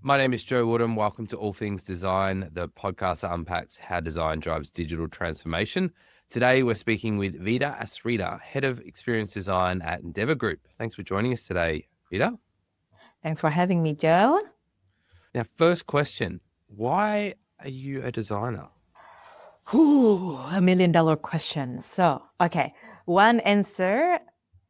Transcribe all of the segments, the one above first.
My name is Joe Woodham. Welcome to All Things Design, the podcast that unpacks how design drives digital transformation. Today, we're speaking with Vida Asrina, Head of Experience Design at Endeavour Group. Thanks for joining us today, Vida. Thanks for having me, Joe. Now, first question, why are you a designer? Ooh, $1 million question. Okay, one answer.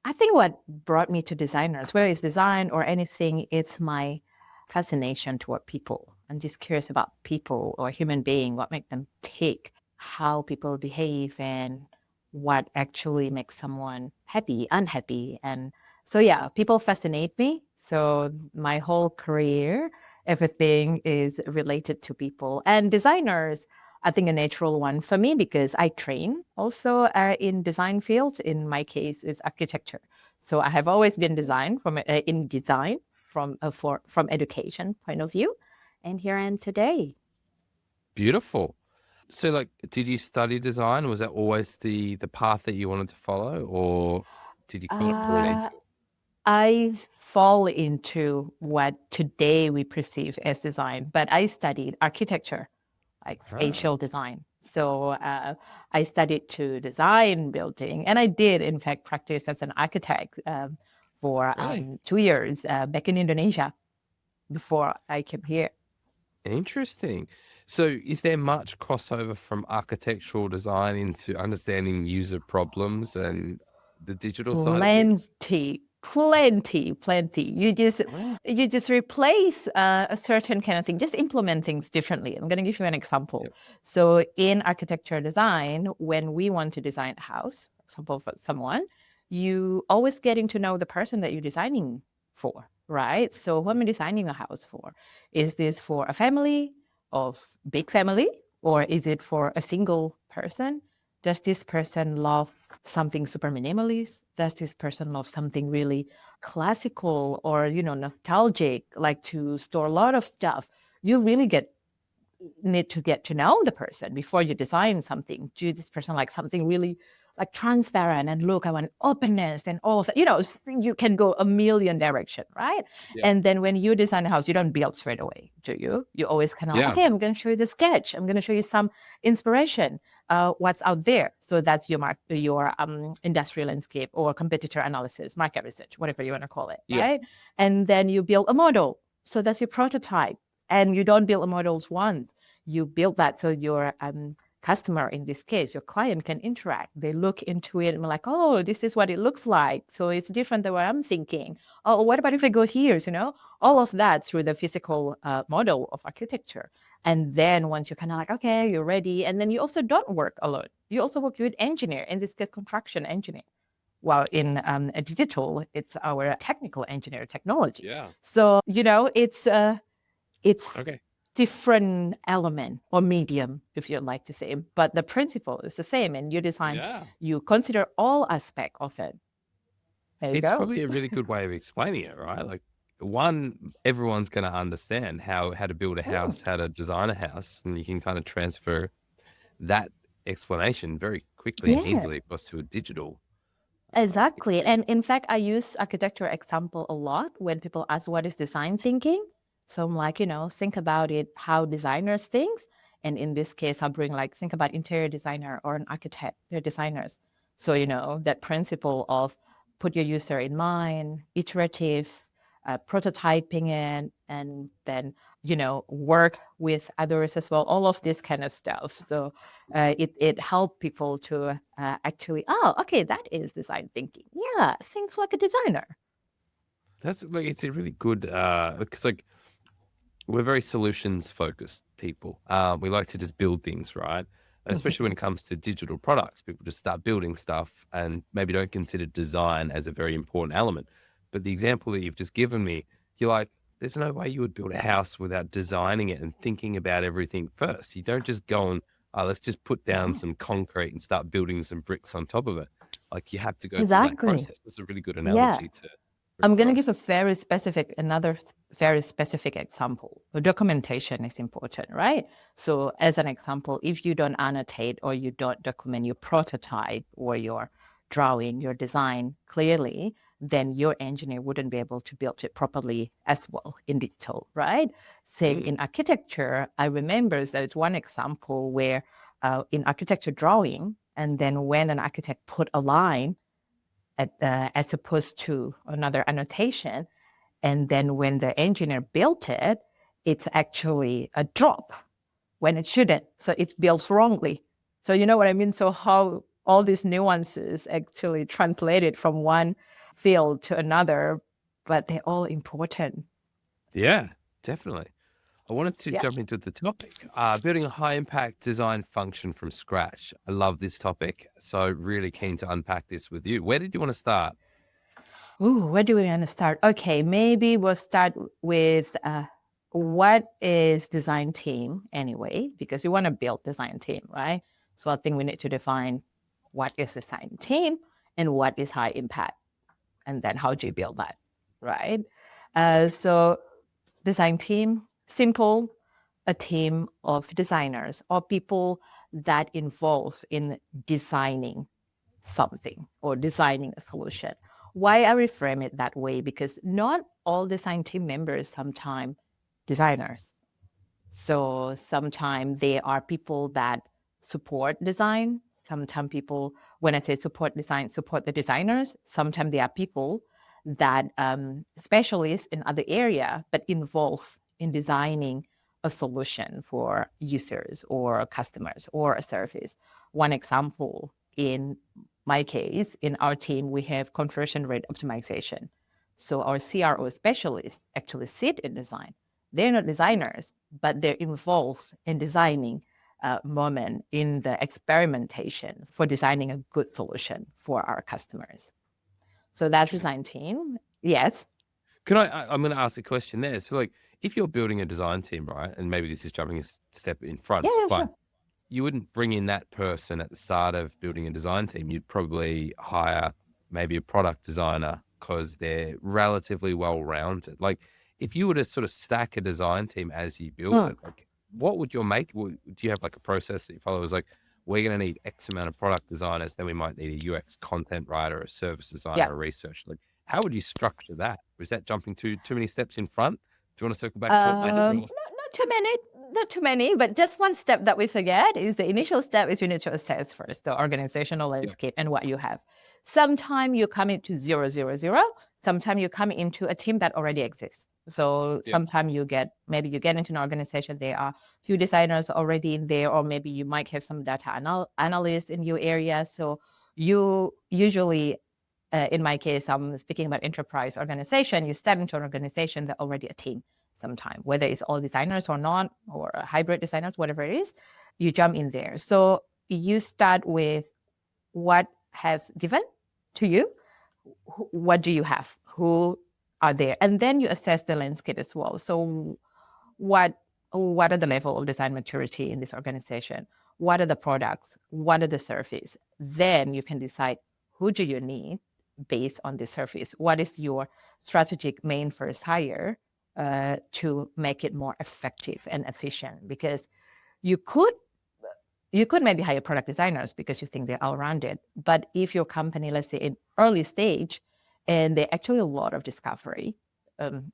I think what brought me to designers, whether it's design or anything, it's my fascination toward people. I'm just curious about people or human being, what makes them tick, how people behave, and what actually makes someone happy, unhappy. And so, yeah, people fascinate me. So, my whole career, everything is related to people and designers. I think a natural one for me because I train also in design fields. In my case, it's architecture. So I have always been in design from education point of view, and here I am today. Beautiful. So, did you study design? Was that always the path that you wanted to follow, or did you kind of fall into Uh, it? I fall into what today we perceive as design, but I studied architecture, like Ah, spatial design. So I studied to design building, and I did, in fact, practice as an architect for really? 2 years back in Indonesia before I came here. Interesting. So, is there much crossover from architectural design into understanding user problems and the digital side of things? Plenty. You just Wow. you just replace a certain kind of thing. Just implement things differently. I'm going to give you an example. Yep. So in architecture design, when we want to design a house, for example, for someone, you always getting to know the person that you're designing for, right? So when we're designing a house for, is this for a family of big family, or is it for a single person? Does this person love something super minimalist? Does this person love something really classical or nostalgic, like to store a lot of stuff? You really need to get to know the person before you design something. Do this person like something really like transparent and look, I want openness and all of that. You can go a million direction, right? Yeah. And then when you design a house, you don't build straight away, do you? You always kind of like, Yeah. okay, I'm going to show you the sketch. I'm going to show you some inspiration, what's out there. So that's your industrial landscape or competitor analysis, market research, whatever you want to call it, Yeah. right? And then you build a model. So that's your prototype. And you don't build models once. You build that so your customer, in this case, your client, can interact. They look into it and be like, oh, this is what it looks like. So it's different than what I'm thinking. Oh, what about if I go here? All of that through the physical model of architecture. And then once you're kind of like, okay, you're ready. And then you also don't work alone. You also work with engineer, in this case, construction engineer. While in a digital, it's our technical engineer technology. Yeah. So, it's Okay. different element or medium, if you'd like to say, but the principle is the same. And you design, Yeah. you consider all aspect of it. There you It's go. probably a really good way of explaining it, right? Like, one, everyone's going to understand how to build a Mm, house, how to design a house, and you can kind of transfer that explanation very quickly and yeah, easily across to a digital exactly. And experience. in fact, I use architecture example a lot when people ask what is design thinking. So I'm like, think about it, how designers think. And in this case, I'll bring like, think about interior designer or an architect, they're designers. So, that principle of put your user in mind, iterative, prototyping it, and then, work with others as well, all of this kind of stuff. So it helped people to actually, oh, okay, that is design thinking. Yeah, things like a designer. That's like, it's a really good, because like we're very solutions focused people. We like to just build things, right? And especially when it comes to digital products, people just start building stuff and maybe don't consider design as a very important element. But the example that you've just given me, you're like, there's no way you would build a house without designing it and thinking about everything first. You don't just go and, let's just put down some concrete and start building some bricks on top of it. Like, you have to go through that Exactly. process. That's a really good Yeah. analogy to bring I'm going to give across. another very specific example. The documentation is important, right? So, as an example, if you don't annotate or you don't document your prototype or your drawing, your design clearly, then your engineer wouldn't be able to build it properly as well in digital, right? Same in architecture. I remember there's one example where in architecture drawing, and then when an architect put a line as opposed to another annotation, and then when the engineer built it, it's actually a drop when it shouldn't. So it built wrongly. So you know what I mean? So how all these nuances actually translated from one field to another, but they're all important. Yeah, definitely. I wanted to Yeah. jump into the topic, building a high impact design function from scratch. I love this topic. So really keen to unpack this with you. Where did you want to start? Ooh, where do we want to start? Okay, maybe we'll start with what is design team anyway, because you want to build design team, right? So I think we need to define what is design team and what is high impact, and then how do you build that, right? So design team, simple, a team of designers or people that involve in designing something or designing a solution. Why I reframe it that way? Because not all design team members sometimes designers. So sometimes they are people that support design. Sometimes people, when I say support design, support the designers. Sometimes they are people that specialists in other area, but involved in designing a solution for users or customers or a service. One example in my case, in our team, we have conversion rate optimization. So our CRO specialists actually sit in design. They're not designers, but they're involved in designing a moment in the experimentation for designing a good solution for our customers. So that design team, yes. Can I'm going to ask a question there. So like, if you're building a design team, right, and maybe this is jumping a step in front, Yeah, but sure. you wouldn't bring in that person at the start of building a design team. You'd probably hire maybe a product designer because they're relatively well-rounded. Like, if you were to sort of stack a design team as you build it, like, what would your do you have like a process that you follow? Is like, we're going to need X amount of product designers, then we might need a UX content writer, a service designer, Yeah. a researcher. Like, how would you structure that? Was that jumping too many steps in front? Do you want to circle back to it later? Not too many, but just one step that we forget is the initial step is you need to assess first the organizational landscape and what you have. Sometimes you come into 000, sometimes you come into a team that already exists. So sometimes maybe you get into an organization, there are few designers already in there, or maybe you might have some data analysts in your area. So you usually, in my case, I'm speaking about enterprise organization, you step into an organization that already a team sometime, whether it's all designers or not, or hybrid designers, whatever it is, you jump in there. So you start with what has given to you, what do you have, who are there, and then you assess the landscape as well. So what are the level of design maturity in this organization? What are the products? What are the service? Then you can decide who do you need based on the service. What is your strategic main first hire to make it more effective and efficient? Because you could maybe hire product designers because you think they're all-rounded. But if your company, let's say in early stage, and there actually a lot of discovery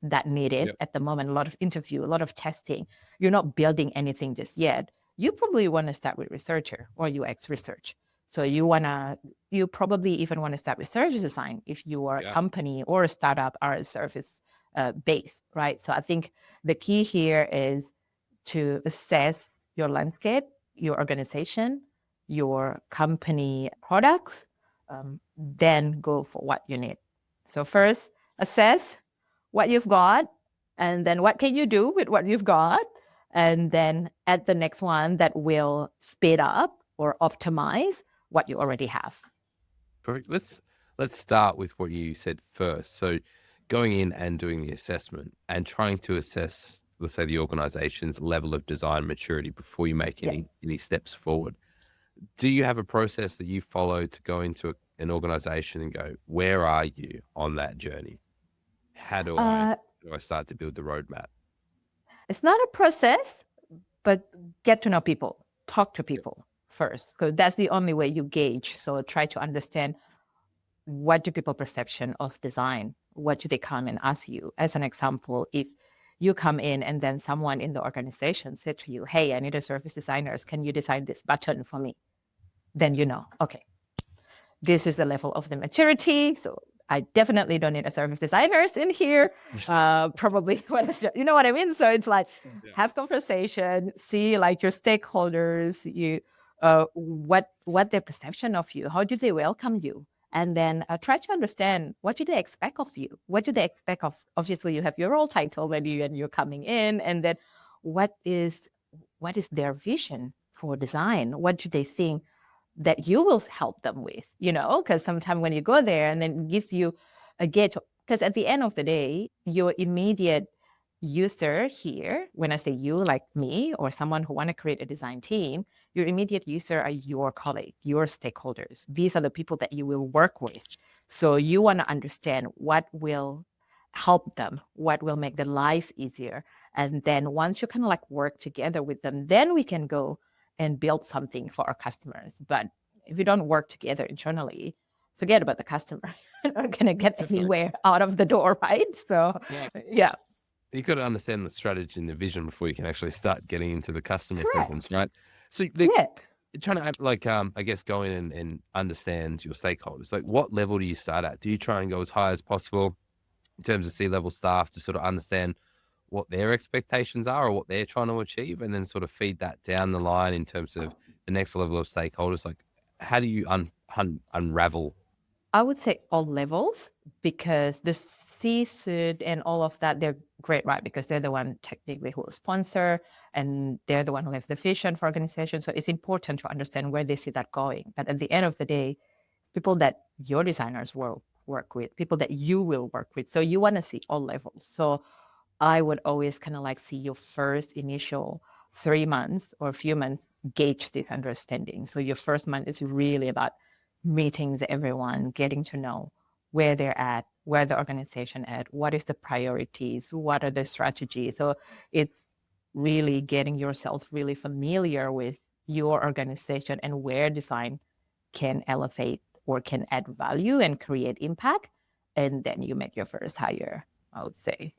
that needed at the moment, a lot of interview, a lot of testing, you're not building anything just yet, you probably want to start with researcher or UX research. So you probably even want to start with service design if you are a company or a startup or a service base, right? So I think the key here is to assess your landscape, your organization, your company products, then go for what you need. So first, assess what you've got, and then what can you do with what you've got, and then add the next one that will speed up or optimize what you already have. Perfect. Let's start with what you said first. So going in and doing the assessment and trying to assess, let's say, the organization's level of design maturity before you make any steps forward. Do you have a process that you follow to go into an organization and go, where are you on that journey? How do I start to build the roadmap? It's not a process, but get to know people, talk to people first, because that's the only way you gauge. So try to understand what do people perception of design? What do they come and ask you? As an example, if you come in and then someone in the organization said to you, hey, I need a service designers. Can you design this button for me? Then you know, okay, this is the level of the maturity. So I definitely don't need a service designers in here. Probably, you know what I mean? So it's like, have conversation, see like your stakeholders, what their perception of you, how do they welcome you? And then try to understand, what do they expect of you? What do they expect of, obviously you have your role title when you're coming in, and then what is their vision for design? What do they think that you will help them with, because sometimes when you go there and then it gives you a gauge, because at the end of the day, your immediate user here, when I say you, like me or someone who want to create a design team, your immediate user are your colleague, your stakeholders. These are the people that you will work with. So you want to understand what will help them, what will make their life easier. And then once you kind of like work together with them, then we can go and build something for our customers. But if you don't work together internally, forget about the customer. You're not going to get anywhere out of the door, right? So, yeah. You got to understand the strategy and the vision before you can actually start getting into the customer presence, right? So, trying to I guess go in and understand your stakeholders. Like, what level do you start at? Do you try and go as high as possible in terms of C-level staff to sort of understand what their expectations are or what they're trying to achieve, and then sort of feed that down the line in terms of the next level of stakeholders? Like, how do you unravel? I would say all levels, because the C-suite and all of that, they're great, right? Because they're the one technically who will sponsor, and they're the one who have the vision for organization. So it's important to understand where they see that going. But at the end of the day, people that your designers will work with, people that you will work with. So you want to see all levels. So I would always kind of like see your first initial 3 months or a few months gauge this understanding. So your first month is really about meetings, everyone, getting to know where they're at, where the organization at, what is the priorities, what are the strategies. So it's really getting yourself really familiar with your organization and where design can elevate or can add value and create impact. And then you make your first hire, I would say.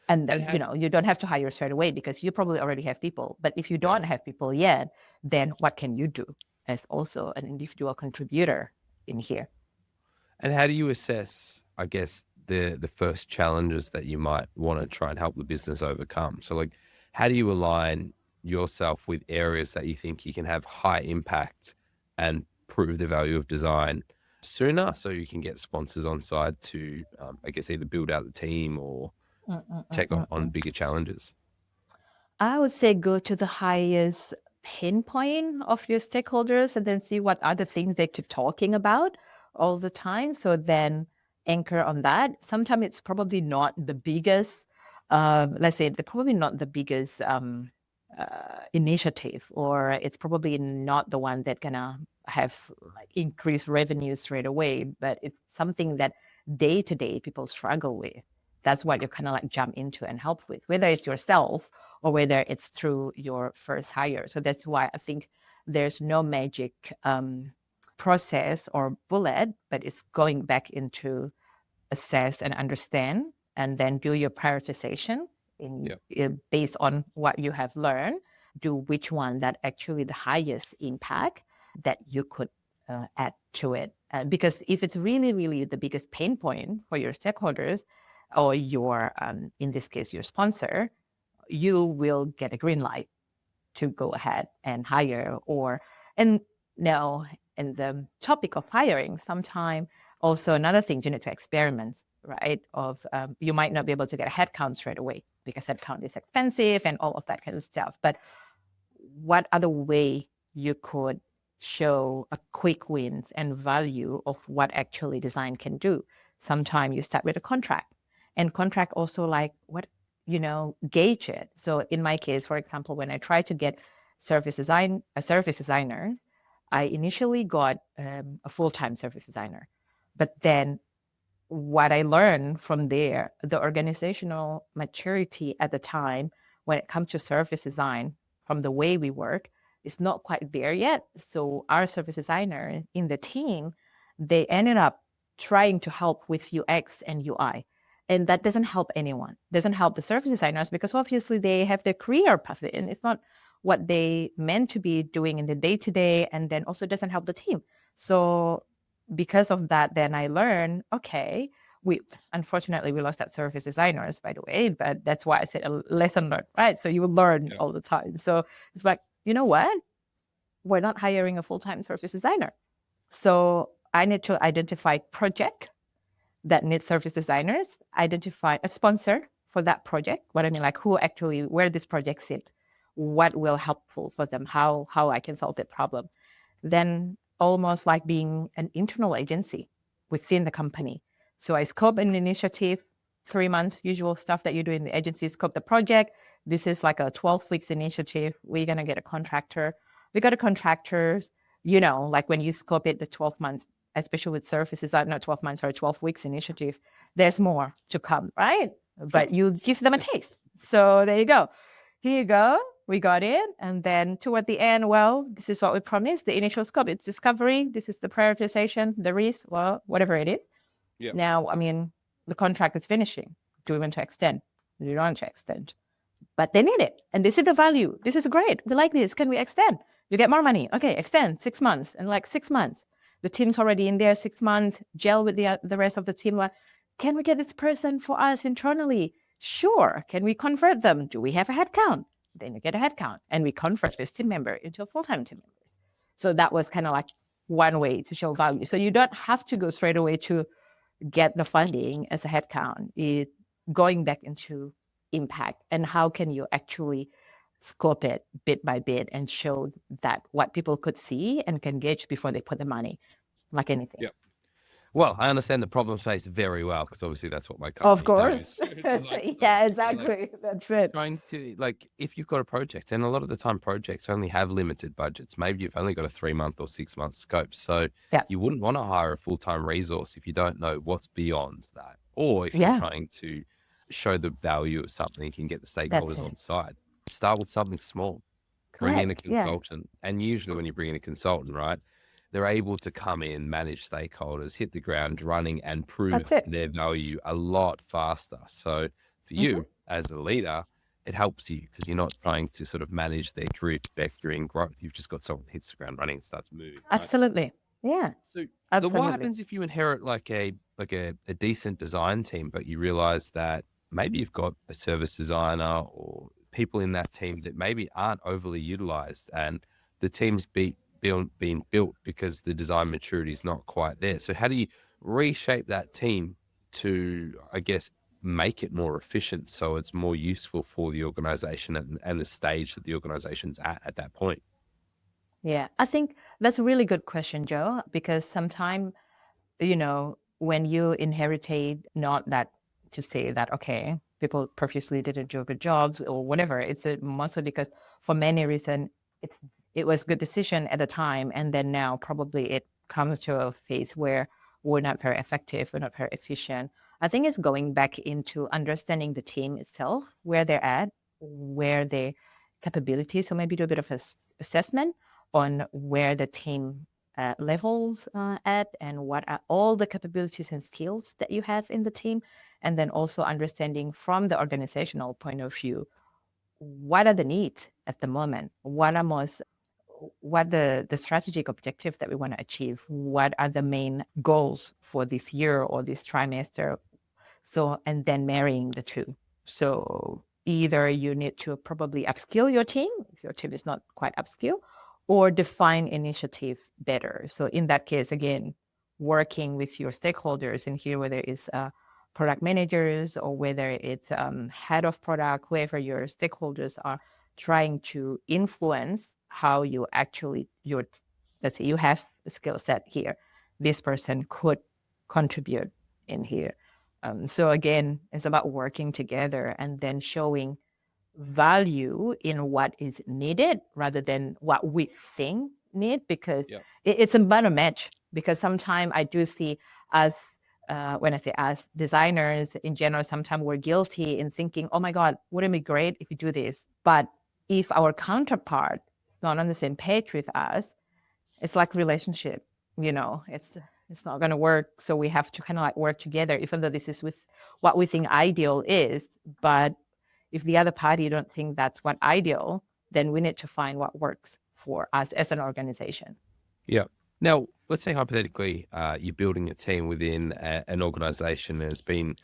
And then, you don't have to hire straight away because you probably already have people. But if you don't have people yet, then what can you do as also an individual contributor in here? And how do you assess, I guess, the first challenges that you might want to try and help the business overcome? So, like, how do you align yourself with areas that you think you can have high impact and prove the value of design sooner, so you can get sponsors on side to, I guess, either build out the team or take on bigger challenges? I would say go to the highest pinpoint of your stakeholders and then see what are the things that you're talking about all the time. So then anchor on that. Sometimes it's probably not the biggest, let's say, they're probably not the biggest initiative, or it's probably not the one that gonna have like increased revenue straight away, but it's something that day to day people struggle with. That's what you kind of like jump into and help with, whether it's yourself or whether it's through your first hire. So that's why I think there's no magic process or bullet, but it's going back into assess and understand, and then do your prioritization based on what you have learned. Do which one that actually the highest impact that you could add to it. Because if it's really, really the biggest pain point for your stakeholders, or your, in this case, your sponsor, you will get a green light to go ahead and hire. And now, in the topic of hiring, sometime also another thing you need to experiment, right? Of you might not be able to get a headcount straight away because headcount is expensive and all of that kind of stuff. But what other way you could show a quick wins and value of what actually design can do? Sometimes you start with a contract. And contract also like what, gauge it. So in my case, for example, when I tried to get a service designer, I initially got a full-time service designer. But then what I learned from there, the organizational maturity at the time when it comes to service design from the way we work is not quite there yet. So our service designer in the team, they ended up trying to help with UX and UI. And that doesn't help anyone, doesn't help the service designers, because obviously they have their career path and it's not what they meant to be doing in the day-to-day, and then also doesn't help the team. So because of that, then I learned, okay, we unfortunately we lost that service designers, by the way, but that's why I said a lesson learned, right? So you will learn all the time. So it's like, you know what? We're not hiring a full-time service designer. So I need to identify project that needs service designers, identify a sponsor for that project. What I mean, like who actually, where this project sit, what will helpful for them, how I can solve that problem. Then almost like being an internal agency within the company. So I scope an initiative, 3 months, usual stuff that you do in the agency, scope the project. This is like a 12 weeks initiative. We're going to get a contractor. We got a contractors, like when you scope it, the 12 months, especially with services, not 12 months or 12 weeks initiative, there's more to come, right? But you give them a taste. So there you go. Here you go. We got it. And then toward the end, well, this is what we promised. The initial scope, it's discovery. This is the prioritization, the risk, well, whatever it is. Yeah. Now, I mean, the contract is finishing. Do we want to extend? Do we want to extend? But they need it. And this is the value. This is great. We like this. Can we extend? You get more money. Okay, extend 6 months. And like 6 months, the team's already in there 6 months, gel with the rest of the team. Like, can we get this person for us internally? Sure. Can we convert them? Do we have a headcount? Then you get a headcount and we convert this team member into a full-time team members. So that was kind of like one way to show value. So you don't have to go straight away to get the funding as a headcount. It going back into impact and how can you actually scope it bit by bit and show that what people could see and can gauge before they put the money, like anything. Yeah. Well, I understand the problem space very well because obviously that's what my company Of course. does. Yeah, exactly. That's it. Trying to, like, if you've got a project, and a lot of the time projects only have limited budgets, maybe you've only got a 3-month or 6-month scope. So you wouldn't want to hire a full-time resource if you don't know what's beyond that. Or if you're trying to show the value of something, you can get the stakeholders on side. Start with something small. Bring in a consultant. And usually when you bring in a consultant, right, they're able to come in, manage stakeholders, hit the ground running, and prove their value a lot faster. So for you as a leader, it helps you because you're not trying to sort of manage their career trajectory and growth. You've just got someone who hits the ground running and starts moving. Right? Absolutely. Yeah. So what happens if you inherit like a decent design team, but you realize that maybe you've got a service designer or people in that team that maybe aren't overly utilized, and the team's being built because the design maturity is not quite there. So how do you reshape that team to, I guess, make it more efficient so it's more useful for the organization and the stage that the organization's at that point? Yeah, I think that's a really good question, Joe, because sometimes, when you inherited, not that to say that, okay, people previously didn't do good jobs or whatever, it's mostly because for many reasons, it was a good decision at the time. And then now probably it comes to a phase where we're not very effective, we're not very efficient. I think it's going back into understanding the team itself, where they're at, where their capabilities. So maybe do a bit of assessment on where the team levels at and what are all the capabilities and skills that you have in the team. And then also understanding from the organizational point of view, what are the needs at the moment? What the strategic objective that we want to achieve? What are the main goals for this year or this trimester? So, and then marrying the two. So either you need to probably upskill your team, if your team is not quite upskill, or define initiatives better. So in that case, again, working with your stakeholders in here, whether it's product managers or whether it's head of product, whoever your stakeholders are, trying to influence how you actually, let's say you have a skill set here. This person could contribute in here. So again, it's about working together and then showing value in what is needed rather than what we think need, because it's about a match. Because sometimes I do see us, when I say us, designers in general, sometimes we're guilty in thinking, oh my God, wouldn't it be great if we do this? But if our counterpart is not on the same page with us, it's like relationship, it's It's not going to work. So we have to kind of like work together, even though this is with what we think ideal is. But if the other party don't think that's what ideal, then we need to find what works for us as an organization. Yeah. Now, let's say hypothetically, you're building a team within an organization that has been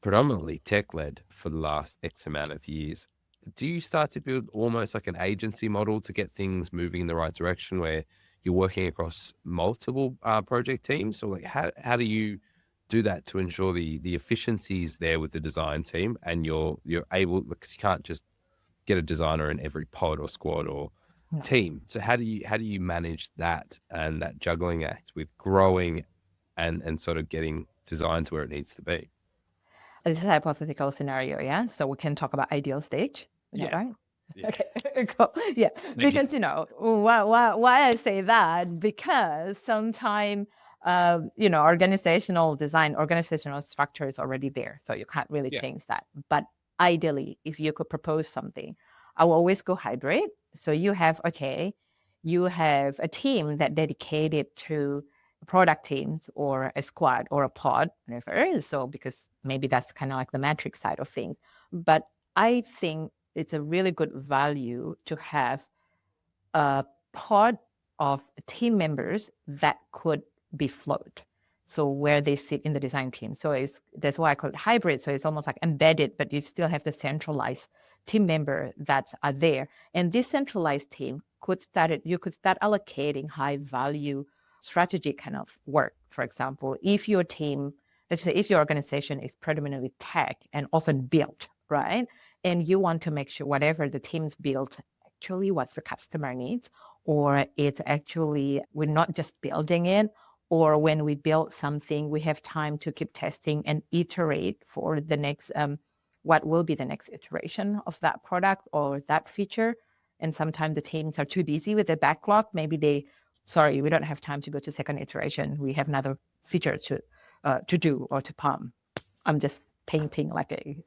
predominantly tech-led for the last X amount of years. Do you start to build almost like an agency model to get things moving in the right direction where you're working across multiple project teams? Or like how do you do that to ensure the efficiency is there with the design team and you're able, because you can't just get a designer in every pod or squad or team. So how do you manage that and that juggling act with growing and sort of getting design to where it needs to be? This is a hypothetical scenario, yeah? So we can talk about ideal stage. Is that right? Yeah. Okay, cool. Yeah, because why I say that, because sometimes organizational design, organizational structure is already there, so you can't really change that. But ideally, if you could propose something, I will always go hybrid. So you have a team that dedicated to product teams or a squad or a pod, whatever. So because maybe that's kind of like the metric side of things. But I think it's a really good value to have a pod of team members that could be flowed. So where they sit in the design team. So that's why I call it hybrid. So it's almost like embedded, but you still have the centralized team member that are there. And this centralized team you could start allocating high value strategy kind of work. For example, if your team, let's say if your organization is predominantly tech and often built, right? And you want to make sure whatever the team's built actually what's the customer needs, or it's actually we're not just building it, or when we build something, we have time to keep testing and iterate for the next, what will be the next iteration of that product or that feature. And sometimes the teams are too busy with the backlog. Maybe we don't have time to go to second iteration. We have another feature to do or to pump. I'm just painting like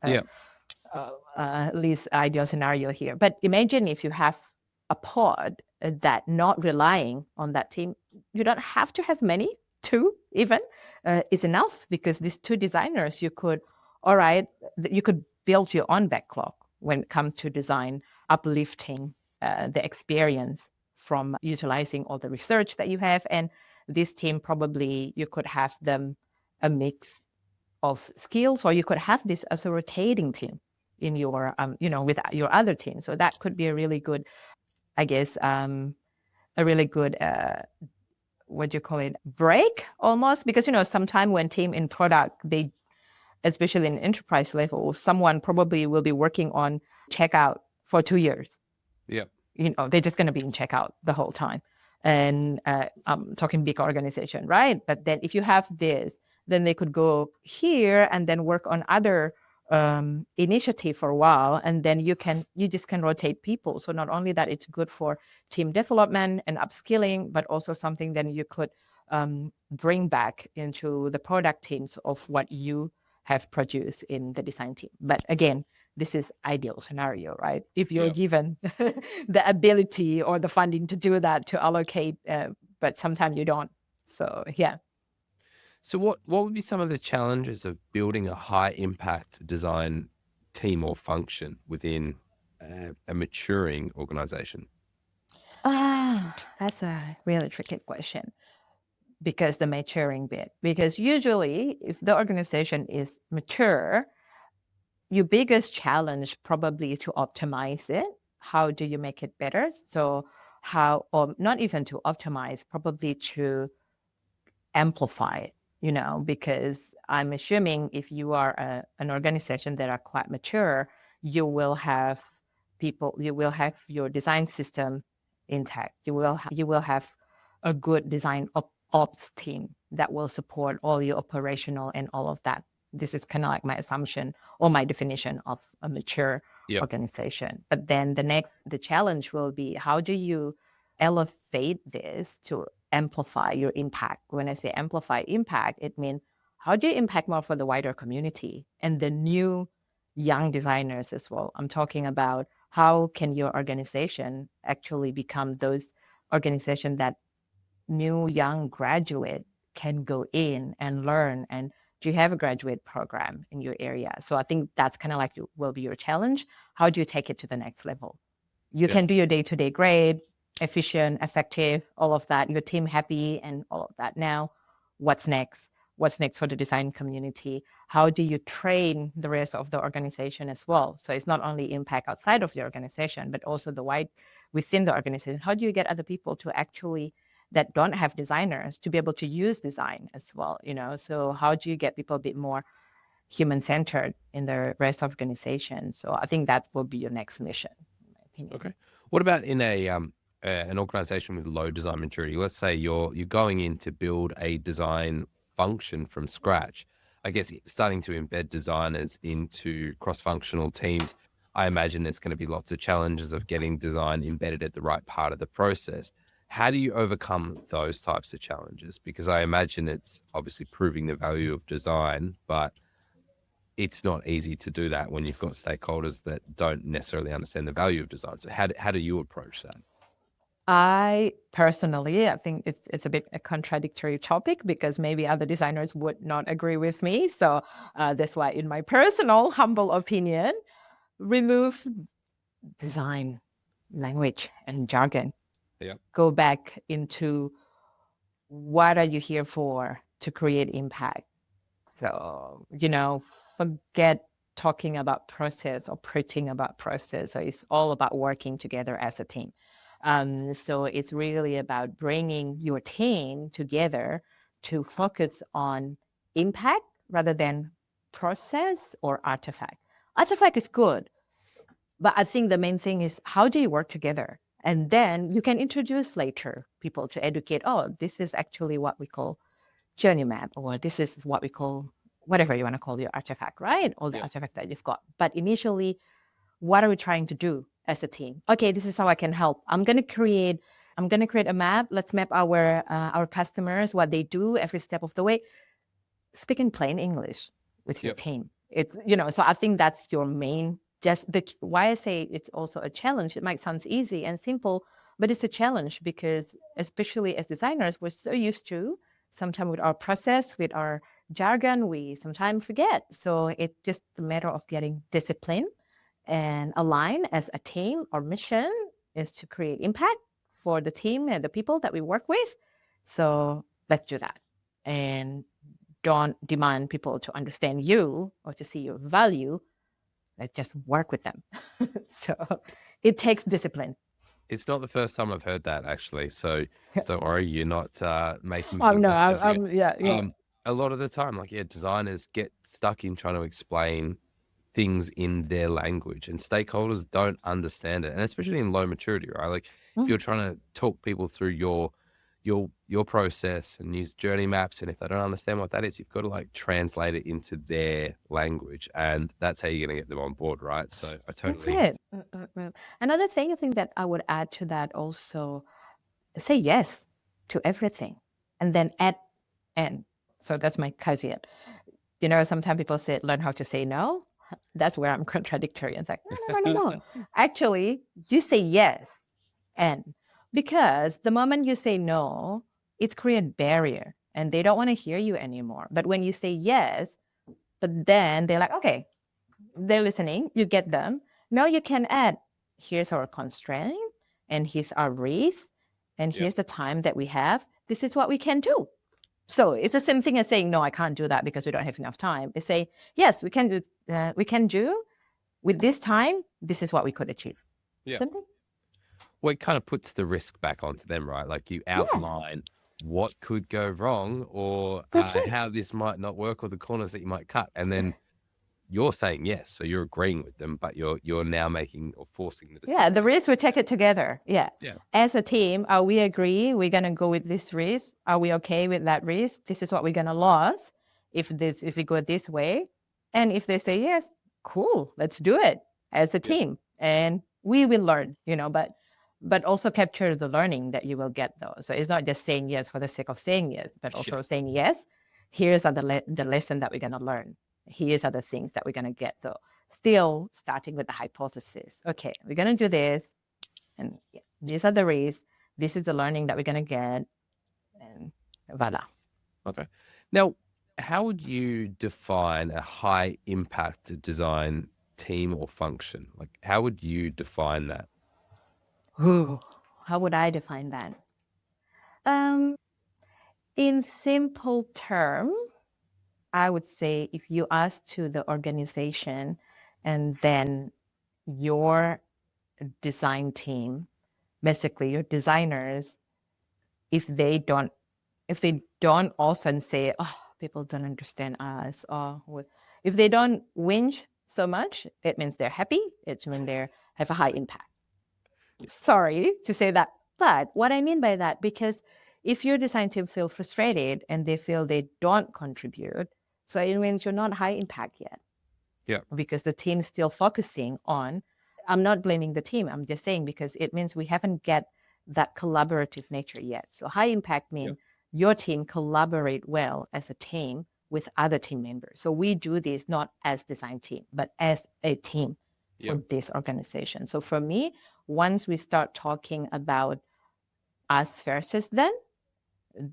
least ideal scenario here. But imagine if you have a pod that not relying on that team. You don't have to have many, two even is enough, because these two designers, you could build your own backlog when it comes to design, uplifting the experience from utilizing all the research that you have. And this team, probably you could have them a mix of skills, or you could have this as a rotating team in your, with your other team. So that could be a really good, I guess, a really good, what do you call it, break almost, because, sometime when team in product, they, especially in enterprise level, someone probably will be working on checkout for 2 years. Yeah. They're just going to be in checkout the whole time. And I'm talking big organization, right? But then if you have this, then they could go here and then work on other initiative for a while, and then you just can rotate people. So not only that, it's good for team development and upskilling, but also something then you could bring back into the product teams of what you have produced in the design team. But again, this is ideal scenario, right? If you're given the ability or the funding to do that, to allocate, but sometimes you don't. So yeah. So what would be some of the challenges of building a high impact design team or function within a maturing organization? That's a really tricky question, because the maturing bit, because usually if the organization is mature, your biggest challenge probably to optimize it. How do you make it better? So or not even to optimize, probably to amplify it, because I'm assuming if you are an organization that are quite mature, you will have your design system intact. You will have a good design ops team that will support all your operational and all of that. This is kind of like my assumption or my definition of a mature organization. But then the challenge will be, how do you elevate this to amplify your impact? When I say amplify impact, it means how do you impact more for the wider community and the new young designers as well? I'm talking about how can your organization actually become those organizations that new young graduate can go in and learn? And do you have a graduate program in your area? So I think that's kind of like will be your challenge. How do you take it to the next level? You can do your day-to-day grade, efficient, effective, all of that, your team happy and all of that. Now, what's next? What's next for the design community? How do you train the rest of the organization as well? So it's not only impact outside of the organization, but also the wide within the organization. How do you get other people to actually that don't have designers to be able to use design as well? So how do you get people a bit more human-centered in the rest of the organization? So I think that will be your next mission, in my opinion. Okay. What about in an organization with low design maturity? Let's say you're going in to build a design function from scratch. I guess starting to embed designers into cross-functional teams, I imagine there's going to be lots of challenges of getting design embedded at the right part of the process. How do you overcome those types of challenges? Because I imagine it's obviously proving the value of design, but it's not easy to do that when you've got stakeholders that don't necessarily understand the value of design. So how do you approach that? I personally, I think it's a bit a contradictory topic because maybe other designers would not agree with me. So that's why, in my personal, humble opinion, remove design, language, and jargon. Go back into what are you here for to create impact. So, forget talking about process or preaching about process. So it's all about working together as a team. So it's really about bringing your team together to focus on impact rather than process or artifact. Artifact is good, but I think the main thing is how do you work together? And then you can introduce later people to educate, this is actually what we call journey map, or this is what we call whatever you want to call your artifact, right? All the artifact that you've got. But initially, what are we trying to do as a team? Okay, this is how I can help. I'm gonna create a map. Let's map our customers, what they do every step of the way. Speak in plain English with your team. It's so I think that's your main. Why I say it's also a challenge. It might sound easy and simple, but it's a challenge because especially as designers, we're so used to sometimes with our process, with our jargon, we sometimes forget. So it's just a matter of getting discipline and align as a team. Our mission is to create impact for the team and the people that we work with. So let's do that. And don't demand people to understand you or to see your value. Let's just work with them. So it takes discipline. It's not the first time I've heard that, actually. So don't worry, you're not making Oh, things no, up. A lot of the time, designers get stuck in trying to explain things in their language, and stakeholders don't understand it. And especially in low maturity, right? If you're trying to talk people through your process and use journey maps, and if they don't understand what that is, you've got to translate it into their language, and that's how you're going to get them on board, right? So I totally. That's it. Another thing I think that I would add to that also, say yes to everything, and then add and. So that's my caveat. Sometimes people say learn how to say no. That's where I'm contradictory. It's like no. Actually, you say yes, and because the moment you say no, it creates barrier, and they don't want to hear you anymore. But when you say yes, but then they're like, okay, they're listening. You get them. Now you can add. Here's our constraint, and here's our risk, and here's the time that we have. This is what we can do. So it's the same thing as saying, no, I can't do that because we don't have enough time. They say, yes, we can do with this time, this is what we could achieve. Something? Well, it kind of puts the risk back onto them, right? You outline what could go wrong or how this might not work or the corners that you might cut. And then you're saying yes, so you're agreeing with them, but you're now making or forcing the decision. Yeah, the risk, we take it together. Yeah. As a team, we agree we're going to go with this risk. Are we okay with that risk? This is what we're going to lose if we go this way. And if they say yes, cool, let's do it as a team. And we will learn, but also capture the learning that you will get though. So it's not just saying yes for the sake of saying yes, but also saying yes, here's the lesson that we're going to learn. Here's other things that we're going to get. So still starting with the hypothesis. Okay, we're going to do this. And these are the risks. This is the learning that we're going to get. And voila. Okay. Now, how would you define a high impact design team or function? Like, how would you define that? Ooh, how would I define that? Um, in simple term, I would say if you ask to the organization and then your design team, basically your designers, if they don't often say, oh, people don't understand us, or if they don't whinge so much, it means they're happy. It means they have a high impact. Sorry to say that, but what I mean by that, because if your design team feel frustrated and they feel they don't contribute, so it means you're not high impact yet, Yeah. because the team's still focusing on. I'm not blaming the team. I'm just saying because it means we haven't get that collaborative nature yet. So high impact means your team collaborate well as a team with other team members. So we do this not as design team, but as a team for this organization. So for me, once we start talking about us versus them,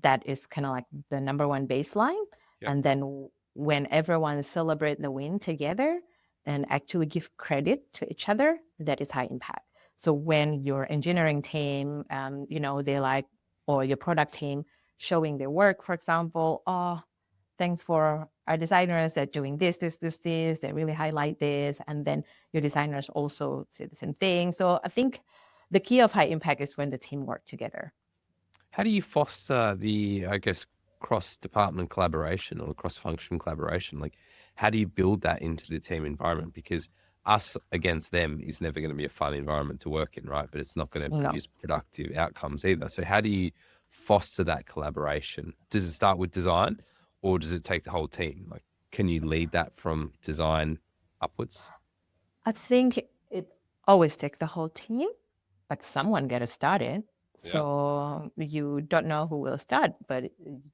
that is kind of like the number one baseline. And then when everyone celebrate the win together and actually give credit to each other, that is high impact. So when your engineering team, they like, or your product team showing their work, for example, oh, thanks for our designers that doing this, they really highlight this. And then your designers also say the same thing. So I think the key of high impact is when the team work together. How do you foster the, I guess, cross-department collaboration or cross-function collaboration? Like, how do you build that into the team environment? Because us against them is never going to be a fun environment to work in, right? But it's not going to produce productive outcomes either. So how do you foster that collaboration? Does it start with design or does it take the whole team? Like, can you lead that from design upwards? I think it always takes the whole team, but someone get it started. So you don't know who will start, but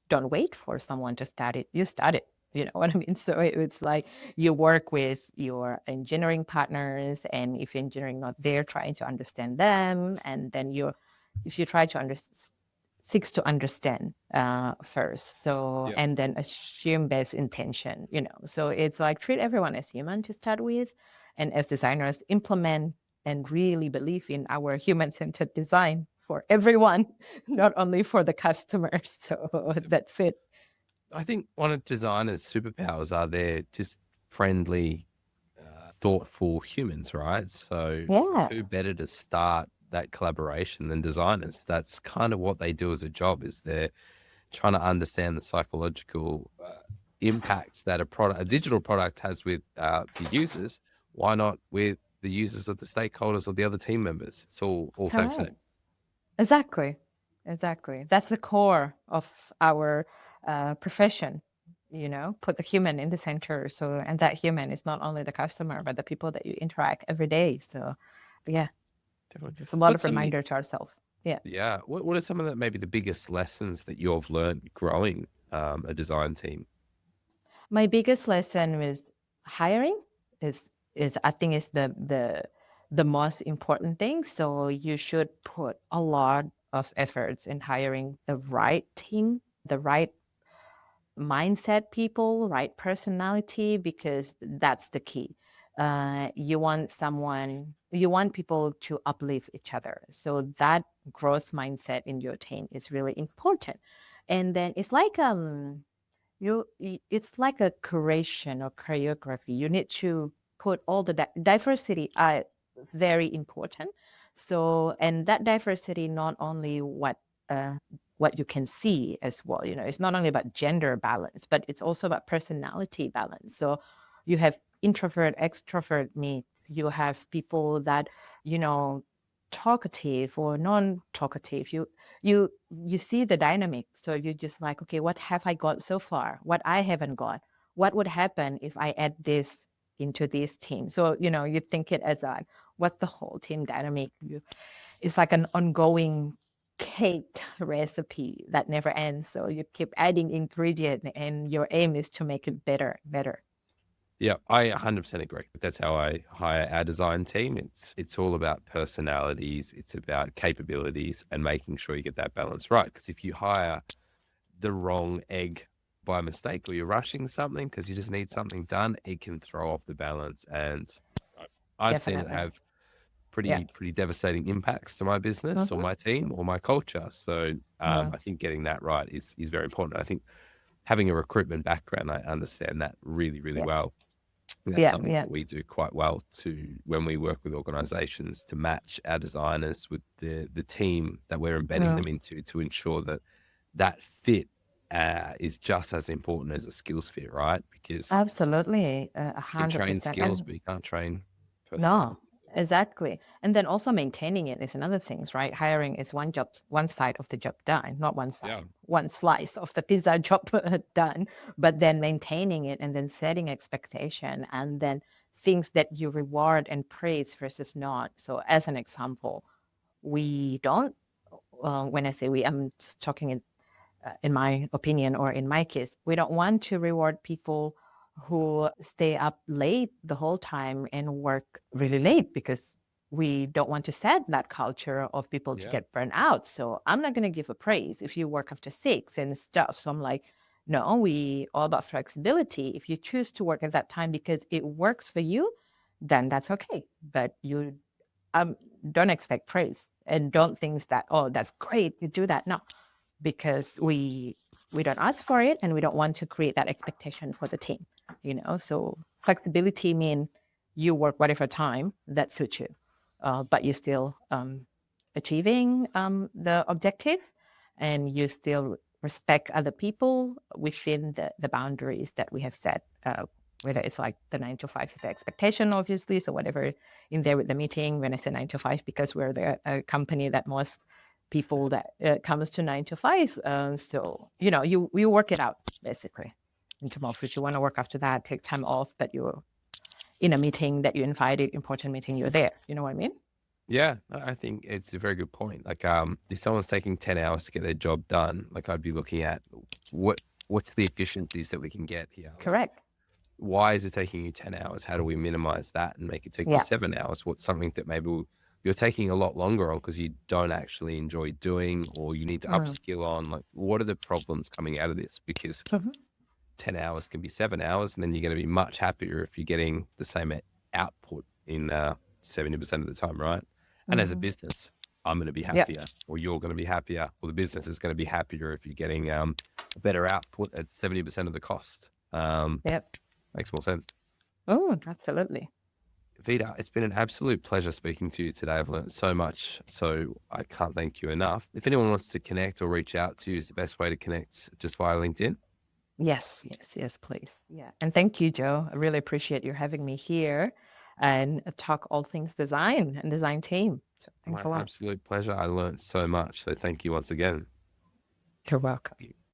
don't wait for someone to start it. You start it. You know what I mean? So it's like you work with your engineering partners, and if engineering not there, trying to understand them, and then if you try to seeks to understand first. So and then assume best intention. So it's like treat everyone as human to start with, and as designers implement and really believe in our human-centered design for everyone, not only for the customers. So that's it. I think one of designers' superpowers are they're just friendly, thoughtful humans, right? So who better to start that collaboration than designers? That's kind of what they do as a job, is they're trying to understand the psychological impact that a digital product has with the users. Why not with the users of the stakeholders or the other team members? It's all same. Exactly. That's the core of our profession. Put the human in the center. So, and that human is not only the customer, but the people that you interact every day. So, yeah, Definitely. there's a lot of reminder to ourselves. Yeah. Yeah. What are some of the maybe the biggest lessons that you've learned growing a design team? My biggest lesson was hiring is I think is the most important thing. So you should put a lot of efforts in hiring the right team, the right mindset people, right personality, because that's the key. You want people to uplift each other. So that growth mindset in your team is really important. And then it's like it's like a curation or choreography. You need to put all the diversity are very important. So, and that diversity not only what you can see as well. It's not only about gender balance, but it's also about personality balance. So you have introvert, extrovert needs. You have people that, talkative or non-talkative. You see the dynamic. So you're just like, okay, what have I got so far? What I haven't got? What would happen if I add this into this team? So, you think it as what's the whole team dynamic? It's like an ongoing cake recipe that never ends. So you keep adding ingredient and your aim is to make it better. Yeah, I 100% agree. That's how I hire our design team. It's all about personalities, it's about capabilities and making sure you get that balance right. Because if you hire the wrong egg by mistake or you're rushing something because you just need something done, it can throw off the balance. And I've seen it Definitely. have Yeah. pretty devastating impacts to my business or Mhm. my team or my culture. So Yeah. I think getting that right is very important. I think having a recruitment background, I understand that really Yeah. well. That's Yeah. something Yeah. that we do quite well to when we work with organizations to match our designers with the team that we're embedding Mm. them into to ensure that that fit is just as important as a skills fit, right? Because Absolutely. you can train 100%. skills, And but you can't train no, personality. exactly. And then also maintaining it is another thing, right? Hiring is one side of the job done, not one side, Yeah, one slice of the pizza job done, but then maintaining it and then setting expectation and then things that you reward and praise versus not. So as an example, we don't, when I say we, I'm talking in my opinion or in my case, we don't want to reward people who stay up late the whole time and work really late because we don't want to set that culture of people to yeah, get burned out. So I'm not going to give a praise if you work after 6 and stuff. So I'm like, no, we all about flexibility. If you choose to work at that time because it works for you, then that's okay. But you um, don't expect praise and don't think that, oh, that's great, you do that. No, because we don't ask for it and we don't want to create that expectation for the team, so flexibility mean you work whatever time that suits you, but you still achieving the objective and you still respect other people within the boundaries that we have set, whether it's like the 9 to 5 is the expectation, obviously. So whatever in there with the meeting, when I say 9 to 5, because we're the company that most people that comes to 9 to 5. So you work it out basically. In terms of if you want to work after that, take time off, but you're in a meeting that you invited, important meeting, you're there. You know what I mean? yeah. I think it's a very good point. Like, if someone's taking 10 hours to get their job done, like I'd be looking at what's the efficiencies that we can get here. Like, Correct. why is it taking you 10 hours? How do we minimize that and make it take you Yeah. 7 hours? What's something that maybe you're taking a lot longer on because you don't actually enjoy doing or you need to Mm. upskill on? Like, what are the problems coming out of this? Because Mhm. 10 hours can be 7 hours, and then you're going to be much happier if you're getting the same output in 70% of the time, right? And as a Mhm. business, I'm going to be Yeah. happier, or you're going to be happier, or the business is going to be happier if you're getting a better output at 70% of the cost. Yep. Makes more sense. Oh, absolutely. Vida, it's been an absolute pleasure speaking to you today. I've learned so much, so I can't thank you enough. If anyone wants to connect or reach out to you, is the best way to connect just via LinkedIn? Yes, yes, yes, please. Yeah. And thank you, Joe. I really appreciate you having me here and talk all things design and design team. So thanks My a lot. absolute pleasure. I learned so much, so thank you once again. You're welcome.